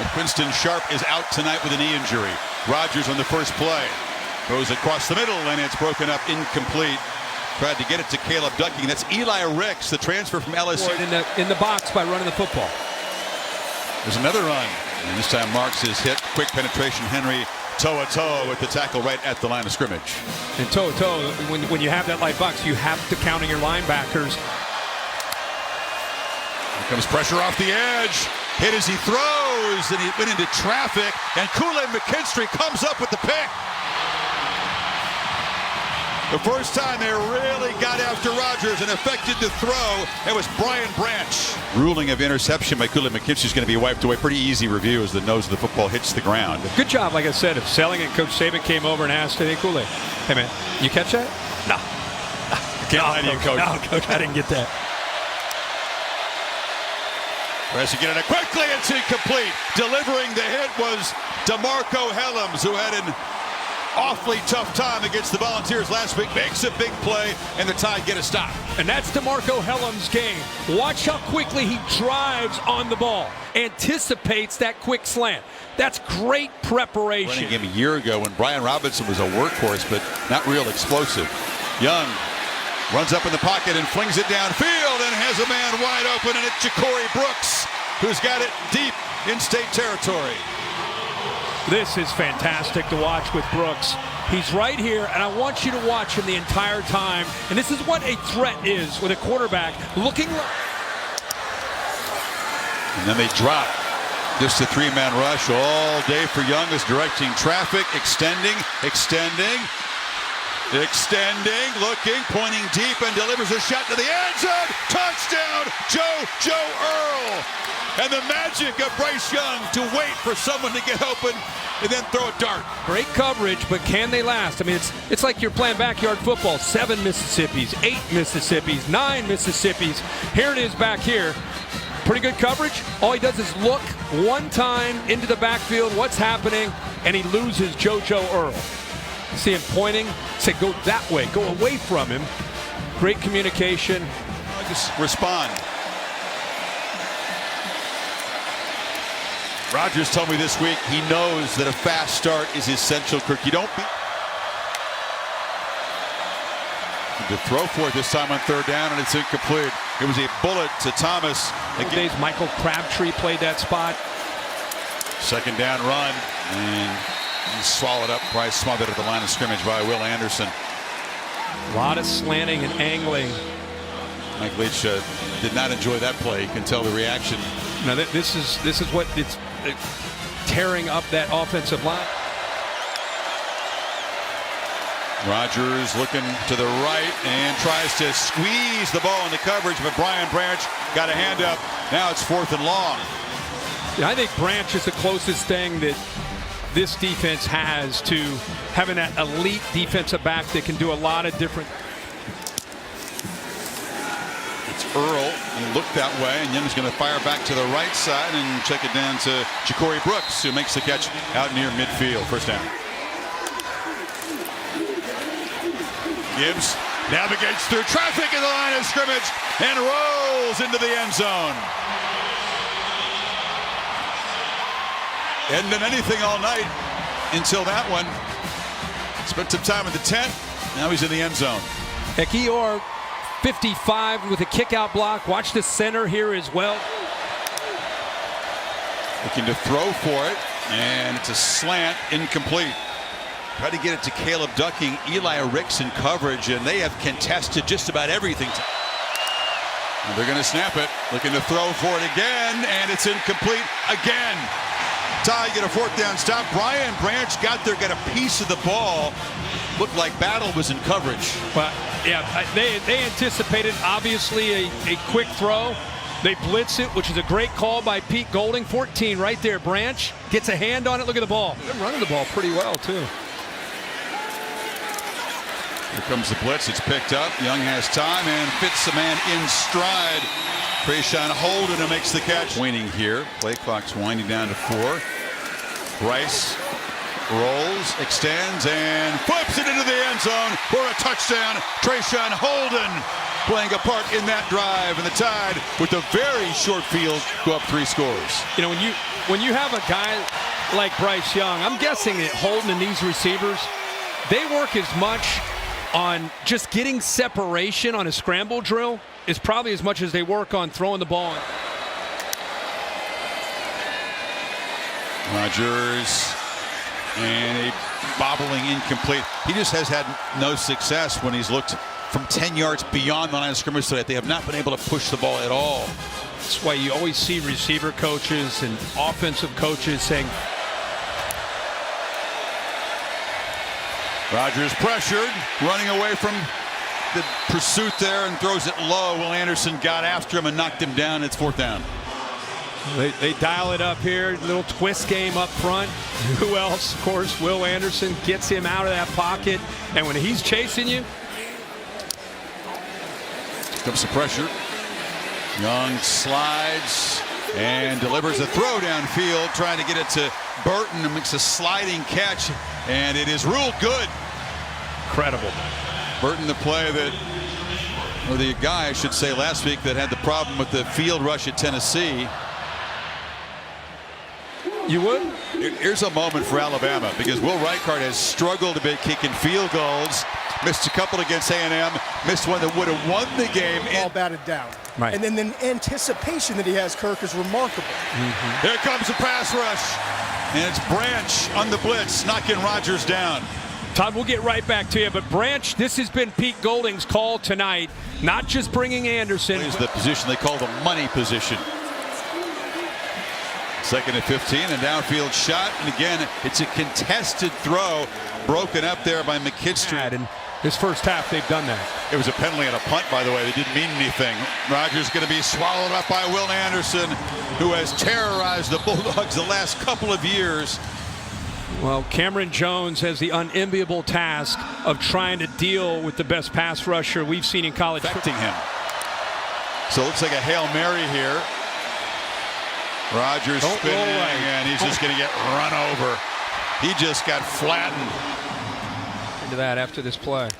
Quinston Sharp is out tonight with a knee injury. Rogers on the first play. Goes across the middle, and it's broken up incomplete. Tried to get it to Caleb Ducking. That's Eli Ricks, the transfer from LSU. In the box by running the football. There's another run. And this time Marks is hit. Quick penetration. Henry toe-a-toe with the tackle right at the line of scrimmage. And toe-a-toe, when you have that light box, you have to counter your linebackers. Here comes pressure off the edge. Hit as he throws, and he went into traffic. And Kool-Aid McKinstry comes up with the pick. The first time they really got after Rogers and affected the throw, it was Brian Branch. Ruling of interception by Kool-Aid McKinstry is going to be wiped away. Pretty easy review as the nose of the football hits the ground. Good job, like I said, of selling it. Coach Saban came over and asked, hey, Kool-Aid, hey, man, you catch that? No. Can't lie to you, Coach. No, Coach, I didn't get that. Tries to get it quickly. It's incomplete. Delivering the hit was DeMarco Helms, who had an awfully tough time against the Volunteers last week. Makes a big play, and the Tide get a stop. And that's DeMarco Helms' game. Watch how quickly he drives on the ball. Anticipates that quick slant. That's great preparation. Running game a year ago when Brian Robinson was a workhorse, but not real explosive. Young runs up in the pocket and flings it downfield and has a man wide open, and it's Ja'Cory Brooks, who's got it deep in state territory. This is fantastic to watch with Brooks. He's right here, and I want you to watch him the entire time. And this is what a threat is with a quarterback looking. And then they drop. Just a three-man rush all day for Young, is directing traffic, extending, looking, pointing deep, and delivers a shot to the end zone. Touchdown, Joe Earl. And the magic of Bryce Young to wait for someone to get open and then throw a dart. Great coverage, but can they last? I mean, it's like you're playing backyard football. 7 Mississippis, 8 Mississippis, 9 Mississippis. Here it is back here. Pretty good coverage. All he does is look one time into the backfield, what's happening, and he loses Joe Earl. See him pointing, say go that way, go away from him. Great communication. Just respond. Rogers told me this week he knows that a fast start is essential. Kirk, you don't be to throw for it this time on third down, and it's incomplete. It was a bullet to Thomas. Days Michael Crabtree played that spot. Second down run, and he's swallowed up. Price smothered at the line of scrimmage by Will Anderson. A lot of slanting and angling. Mike Leach did not enjoy that play. You can tell the reaction. Now this is what it's tearing up that offensive line. Rogers looking to the right and tries to squeeze the ball into coverage, but Brian Branch got a hand up. Now it's 4th and long. Yeah, I think Branch is the closest thing that this defense has to having that elite defensive back that can do a lot of different. It's Earl. He looked that way, and Young's going to fire back to the right side and check it down to Ja'Cory Brooks, who makes the catch out near midfield. First down. Gibbs navigates through traffic in the line of scrimmage and rolls into the end zone. Hadn't done anything all night until that one. Spent some time at the tent. Now he's in the end zone. Ekiyor, 55 with a kick-out block. Watch the center here as well. Looking to throw for it, and it's a slant, incomplete. Tried to get it to Caleb Ducking, Eli Ricks in coverage, and they have contested just about everything. And they're going to snap it, looking to throw for it again, and it's incomplete again. Ty get a 4th down stop. Brian Branch got there, got a piece of the ball. Looked like Battle was in coverage. Well, yeah, they anticipated obviously a quick throw. They blitz it, which is a great call by Pete Golding. 14 right there. Branch gets a hand on it. Look at the ball. They're running the ball pretty well too. Here comes the blitz. It's picked up. Young has time and fits the man in stride. Trayshawn Holden who makes the catch. Waning here. Play clock's winding down to 4. Bryce rolls, extends, and flips it into the end zone for a touchdown. Trayshawn Holden playing a part in that drive, and the Tide with a very short field go up 3 scores. You know, when you have a guy like Bryce Young, I'm guessing that Holden and these receivers, they work as much on just getting separation on a scramble drill is probably as much as they work on throwing the ball. Rodgers and a bobbling incomplete. He just has had no success when he's looked from 10 yards beyond the line of scrimmage today. They have not been able to push the ball at all. That's why you always see receiver coaches and offensive coaches saying, Rodgers pressured, running away from the pursuit there and throws it low. Will Anderson got after him and knocked him down. It's 4th down. They dial it up here, little twist game up front. Who else? Of course, Will Anderson gets him out of that pocket. And when he's chasing you, comes the pressure. Young slides and delivers a throw downfield, trying to get it to Burton, and makes a sliding catch, and it is ruled good. Incredible. Burton, the play that, or the guy I should say last week that had the problem with the field rush at Tennessee. You would? Here's a moment for Alabama, because Will Reichard has struggled a bit kicking field goals. Missed a couple against A&M. Missed one that would have won the game. All batted down. Right. And then the anticipation that he has, Kirk, is remarkable. Here comes the pass rush. And it's Branch on the blitz, knocking Rodgers down. Todd, we'll get right back to you. But Branch, this has been Pete Golding's call tonight. Not just bringing Anderson. Is the position they call the money position. 2nd and 15, and downfield shot. And again, it's a contested throw, broken up there by McKinstry. And this first half, they've done that. It was a penalty and a punt, by the way. They didn't mean anything. Rodgers going to be swallowed up by Will Anderson, who has terrorized the Bulldogs the last couple of years. Well, Cameron Jones has the unenviable task of trying to deal with the best pass rusher we've seen in college. Affecting him. So it looks like a Hail Mary here. Rodgers spinning, and he's just going to get run over. He just got flattened. Into that after this play.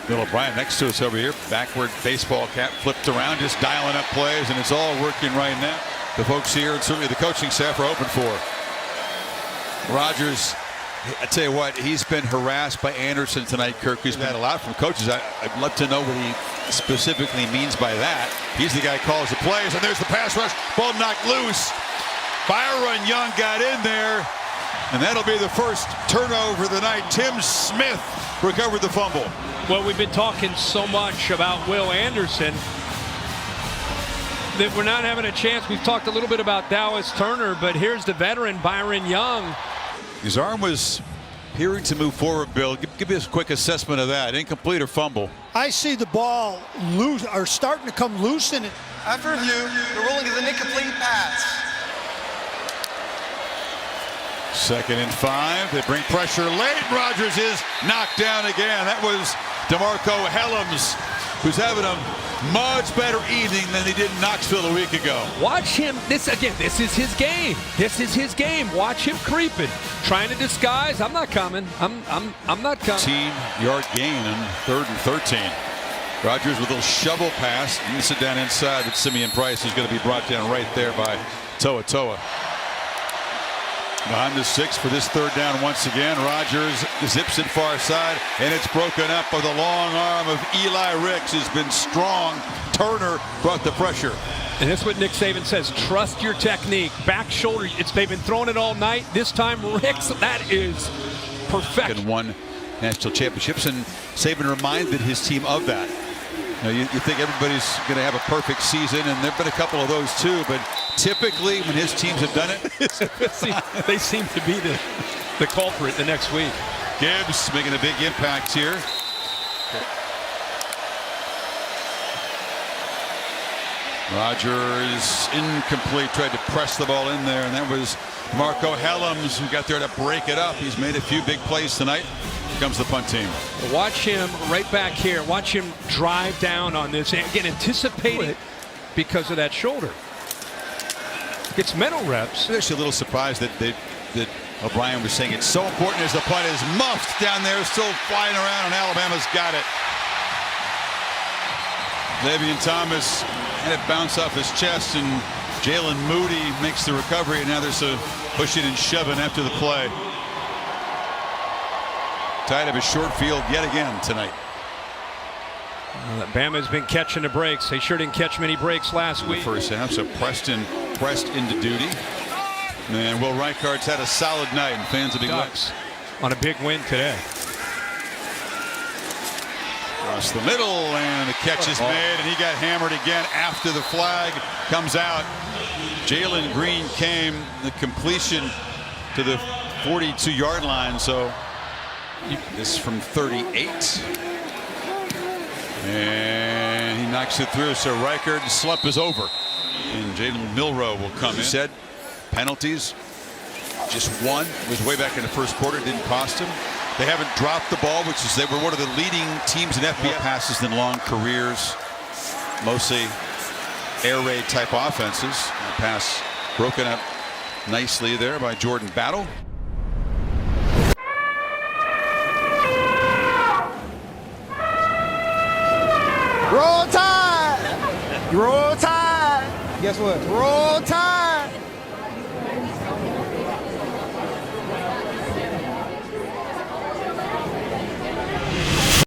Bill O'Brien next to us over here. Backward baseball cap flipped around, just dialing up plays, and it's all working right now. The folks here and certainly the coaching staff are open for. Rodgers, I tell you what, he's been harassed by Anderson tonight, Kirk. He's had a lot from coaches. I'd love to know what he specifically means by that. He's the guy who calls the plays, and there's the pass rush. Ball knocked loose. Byron Young got in there, and that'll be the first turnover of the night. Tim Smith recovered the fumble. Well, we've been talking so much about Will Anderson that we're not having a chance. We've talked a little bit about Dallas Turner, but here's the veteran Byron Young. His arm was appearing to move forward, Bill. Give me a quick assessment of that. Incomplete or fumble? I see the ball loose, or starting to come loose, and after review, the ruling is an incomplete pass. 2nd and 5. They bring pressure late. Rodgers is knocked down again. That was DeMarco Helms, who's having a much better evening than he did in Knoxville a week ago. Watch him. This is his game. This is his game. Watch him creeping, trying to disguise. I'm not coming. I'm not coming. 15-yard gain on 3rd and 13. Rodgers with a little shovel pass. Moves it down inside, but Simeon Price is going to be brought down right there by Toa Toa. Behind the 6 for this 3rd down once again. Rodgers zips it far side, and it's broken up by the long arm of Eli Ricks, who's been strong. Turner brought the pressure. And that's what Nick Saban says. Trust your technique. Back shoulder. They've been throwing it all night. This time, Ricks, that is perfect. And won national championships, and Saban reminded his team of that. You think everybody's going to have a perfect season, and there have been a couple of those too, but typically when his teams have done it, they seem to be the culprit the next week. Gibbs making a big impact here. Rodgers incomplete, tried to press the ball in there, and that was Marco Helms who got there to break it up. He's made a few big plays tonight. Here comes the punt team. Watch him right back here. Watch him drive down on this. Again, anticipating because of that shoulder. Gets mental reps. I'm actually a little surprised that O'Brien was saying it's so important as the punt is muffed down there, still flying around, and Alabama's got it. Le'Veon Thomas had it bounce off his chest and Jalen Moody makes the recovery, and now there's a pushing and shoving after the play. Tied up a short field yet again tonight. Bama's been catching the breaks. They sure didn't catch many breaks last week. First half, so Preston pressed into duty. And Will Reichardt's had a solid night, and fans will be Ducks on a big win today. Across the middle, and the catch is made, and he got hammered again after the flag comes out. Jalen Green came the completion to the 42-yard line, so this from 38. And he knocks it through, so Reichardt's slump is over. And Jalen Milroe will come in. Said penalties, just one. It was way back in the first quarter, didn't cost him. They haven't dropped the ball, which is they were one of the leading teams in FBS. More passes than long careers, mostly air raid type offenses. The pass broken up nicely there by Jordan Battle. Roll Tide! Roll Tide! Guess what? Roll Tide!